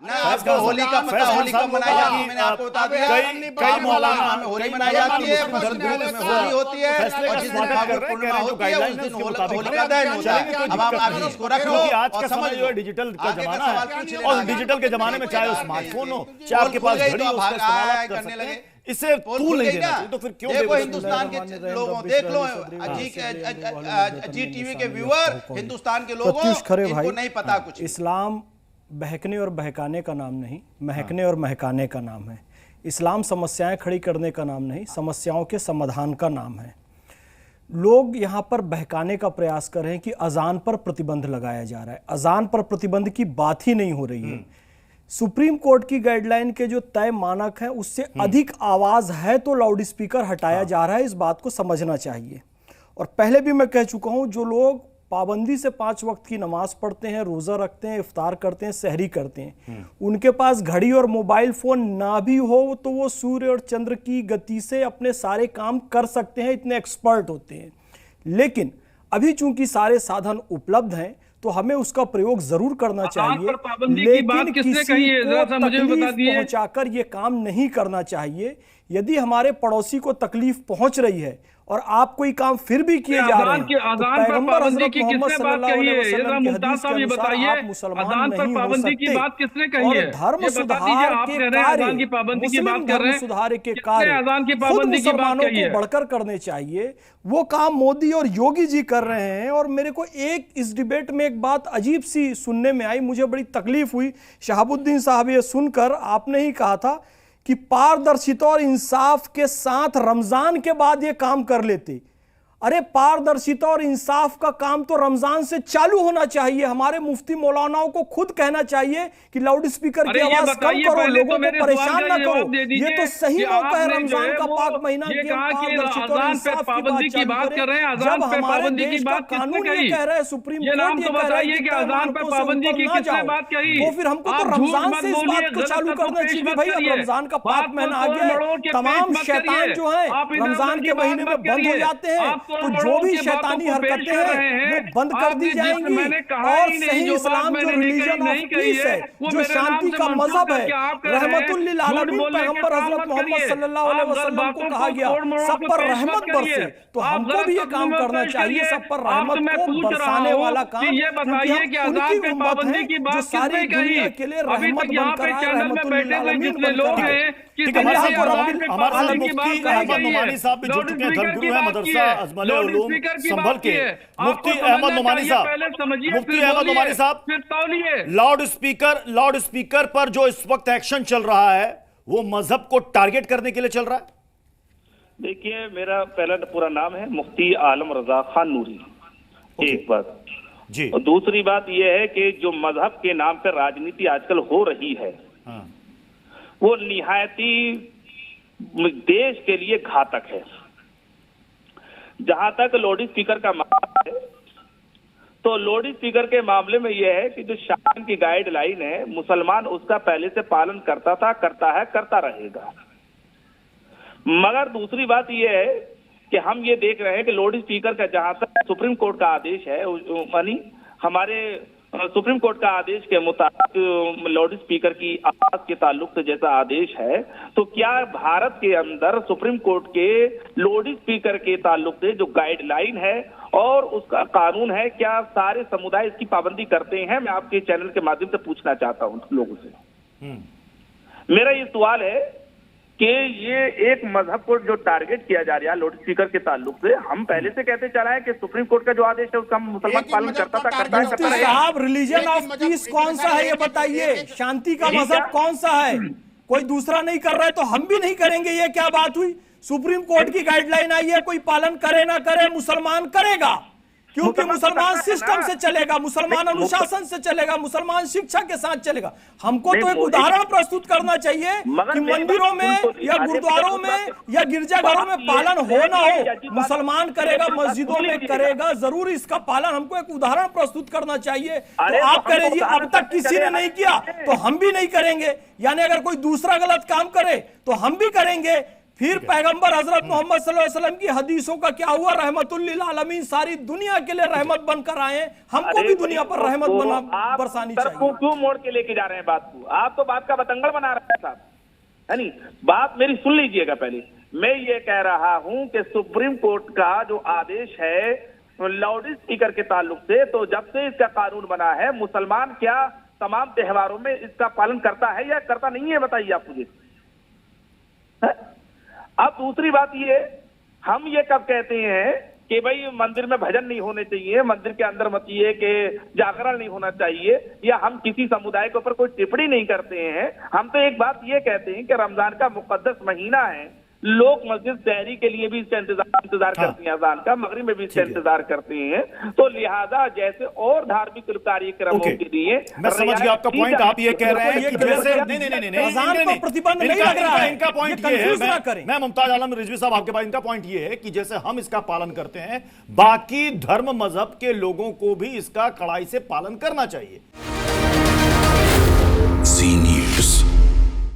ना आपको होली का पता, होली कब मनाई जाती है मैंने आपको बता दिया। कई मौलाना में होली मनाई जाती है, होली होती है और जिस दिन फागुन पूर्णिमा होती है उस दिन होली का दहन होता है। अब आप आगे इसको रख लो आज का समय जो है डिजिटल का जमाना है और डिजिटल के जमाने में चाहे स्मार्टफोन हो चाहे आपके पास घड़ी हो उसका इस्तेमाल आप कर सकते हैं। इसे तूल नहीं देना चाहिए, तो फिर क्यों देखो हिंदुस्तान के लोगों, देख लो जी टीवी के व्यूअर, हिंदुस्तान के लोगों, इनको नहीं पता कुछ। इस्लाम बहकने और बहकाने का नाम नहीं, महकने और महकाने का नाम है। इस्लाम समस्याएं खड़ी करने का नाम नहीं, समस्याओं के समाधान का नाम है। लोग यहाँ पर बहकाने का प्रयास कर रहे हैं कि अजान पर प्रतिबंध लगाया जा रहा है। अजान पर प्रतिबंध की बात ही नहीं हो रही है। सुप्रीम कोर्ट की गाइडलाइन के जो तय मानक है उससे अधिक आवाज है तो लाउड स्पीकर हटाया जा रहा है, इस बात को समझना चाहिए। और पहले भी मैं कह चुका हूं, जो लोग पाबंदी से 5 वक्त की नमाज पढ़ते हैं, रोजा रखते हैं, इफ्तार करते हैं, सहरी करते हैं, उनके पास घड़ी और मोबाइल फोन ना भी हो तो वो सूर्य और चंद्र की गति से अपने सारे काम कर सकते हैं, इतने एक्सपर्ट होते हैं। लेकिन अभी चूंकि सारे साधन उपलब्ध हैं तो हमें उसका प्रयोग जरूर करना चाहिए, लेकिन किसी को तकलीफ पहुंचाकर ये काम नहीं करना चाहिए। यदि हमारे पड़ोसी को तकलीफ पहुंच रही है और आप कोई काम फिर भी किए जा रहे हैं, तो पैगंबर हज़रत मोहम्मद सल्लल्लाहु अलैहि वसल्लम की हदीस के अनुसार आप मुसलमान नहीं हो सकते। और धर्म सुधार के कार्य, मुस्लिम धर्म सुधार के कार्य खुद मुसलमानों को बढ़कर करने चाहिए। वो काम मोदी और योगी जी कर रहे हैं। और मेरे को इस डिबेट में एक बात अजीब सी सुनने में आई, मुझे बड़ी तकलीफ हुई। शहाबुद्दीन साहब ये सुनकर, आपने ही कहा था कि पारदर्शिता और इंसाफ के साथ रमजान के बाद ये काम कर लेते। अरे पारदर्शिता और इंसाफ का काम तो रमजान से चालू होना चाहिए। हमारे मुफ्ती मौलानाओं को खुद कहना चाहिए कि लाउड स्पीकर की आवाज कम करो, लोगों को परेशान ना करो। ये तो सही मौका है रमजान का पाक महीना की पारदर्शिता और इंसाफ की बात करें। जब हमारे देश का कानून ये कह रहा है, सुप्रीम कोर्ट ये कह रहा है कि अजान पर पाबंदी की ना जाओ, तो फिर हमको तो रमजान से इस बात को चालू करना चाहिए। भाई अब रमजान का पाक महीना आ गया है, तमाम शैतान जो है रमजान के महीने में बंद हो जाते हैं, तो जो भी शैतानी हरकतें हैं वो बंद कर दी जाएंगी। और सही इस्लाम जो रिलीजन ऑफ पीस है, जो शांति का मजहब है, रहमतुल लिल आलमीन पैगंबर हजरत मोहम्मद सल्लल्लाहु अलैहि वसल्लम को कहा गया सब पर रहमत बरसे, तो हमको भी ये काम करना चाहिए, सब पर रहमत को बरसाने वाला काम। क्योंकि हम उनकी उम्मत है जो सारी दुनिया के लिए रहमत बनकर आए, रहमतुल लिल आलमीन बनकर आए। हमारे साथ मुफ्ती अहमद नुमानी साहब भी जुड़ चुके हैं, धर्मगुरु हैं मदरसा अजमल उलूम संभल के। मुफ्ती अहमद नुमानी साहब, लाउड स्पीकर पर जो इस वक्त एक्शन चल रहा है वो मजहब को टारगेट करने के लिए चल रहा है। देखिए, मेरा पहला पूरा नाम है मुफ्ती आलम रजा खान नूरी, एक बात जी। और दूसरी बात यह है कि जो मजहब के नाम पर राजनीति आजकल हो रही है, वो निहायती देश के लिए घातक है। जहां तक लाउड स्पीकर का मामला है, तो लाउड स्पीकर के मामले में यह है कि जो शासन की गाइडलाइन है, मुसलमान उसका पहले से पालन करता था, करता है, करता रहेगा। मगर दूसरी बात यह है कि हम ये देख रहे हैं कि लाउड स्पीकर का जहां तक सुप्रीम कोर्ट का आदेश है, यानी हमारे सुप्रीम कोर्ट का आदेश के मुताबिक लाउड स्पीकर की आवाज के ताल्लुक से जैसा आदेश है, तो क्या भारत के अंदर सुप्रीम कोर्ट के लाउड स्पीकर के ताल्लुक से जो गाइडलाइन है और उसका कानून है, क्या सारे समुदाय इसकी पाबंदी करते हैं? मैं आपके चैनल के माध्यम से पूछना चाहता हूं लोगों से। मेरा ये सवाल है कि ये एक मजहब को जो टारगेट किया जा रहा है लाउड स्पीकर के ताल्लुक से, हम पहले से कहते चला है कि सुप्रीम कोर्ट का जो आदेश है उसका मुसलमान पालन करता था, करता है। साहब, रिलीजन ऑफ पीस कौन सा है ये बताइए? शांति का मजहब कौन सा है? कोई दूसरा नहीं कर रहा है तो हम भी नहीं करेंगे, ये क्या बात हुई? सुप्रीम कोर्ट की गाइडलाइन आई है, कोई पालन करे ना करे, मुसलमान करेगा, क्योंकि मुसलमान सिस्टम से चलेगा, मुसलमान अनुशासन से चलेगा, मुसलमान शिक्षा के साथ चलेगा। हमको तो एक उदाहरण प्रस्तुत करना चाहिए कि मंदिरों में या गुरुद्वारों में या गिरजाघरों में पालन हो ना हो, मुसलमान करेगा, मस्जिदों में करेगा, जरूर इसका पालन हमको एक उदाहरण प्रस्तुत करना चाहिए। तो आप कह रहे अब तक किसी ने नहीं किया तो हम भी नहीं करेंगे, यानी अगर कोई दूसरा गलत काम करे तो हम भी करेंगे। फिर पैगंबर हजरत मोहम्मद सल्लल्लाहु अलैहि वसल्लम की हदीसों का क्या हुआ? रहमतुल्लिल आलमीन, सारी दुनिया के लिए रहमत बनकर आए, हमको भी दुनिया पर रहमत बरसानी चाहिए। क्यों मोड़ के लेके जा रहे हैं बात को? आप तो बात का बतंगड़ बना रहे हैं साहब, है नहीं? बात मेरी सुन लीजिएगा पहले। मैं ये कह रहा हूं कि सुप्रीम कोर्ट का जो आदेश है लाउड स्पीकर के ताल्लुक से, तो जब से इसका कानून बना है, मुसलमान क्या तमाम त्योहारों में इसका पालन करता है या करता नहीं है? बताइए आप मुझे। अब दूसरी बात ये, हम ये कब कहते हैं कि भाई मंदिर में भजन नहीं होने चाहिए, मंदिर के अंदर मत ये कि जागरण नहीं होना चाहिए, या हम किसी समुदाय के ऊपर कोई टिप्पणी नहीं करते हैं। हम तो एक बात ये कहते हैं कि रमजान का मुकद्दस महीना है, लोग मस्जिद सहरी के लिए भी इसका इंतजार करते हैं, अजान का, मगरिब में भी इसका इंतजार करते हैं। तो लिहाजा जैसे और धार्मिक कार्यक्रमों के लिए मैं समझ गया आपका पॉइंट। आप ये कह रहे हैं कि जैसे नहीं प्रतिबंध नहीं लग रहा है, इनका पॉइंट ये है, मैं मुमताज आलम रिजवी साहब आपके पास, इनका पॉइंट ये है कि जैसे हम इसका पालन करते हैं, बाकी धर्म मजहब के लोगों को भी इसका कड़ाई से पालन करना चाहिए। सी न्यूज़।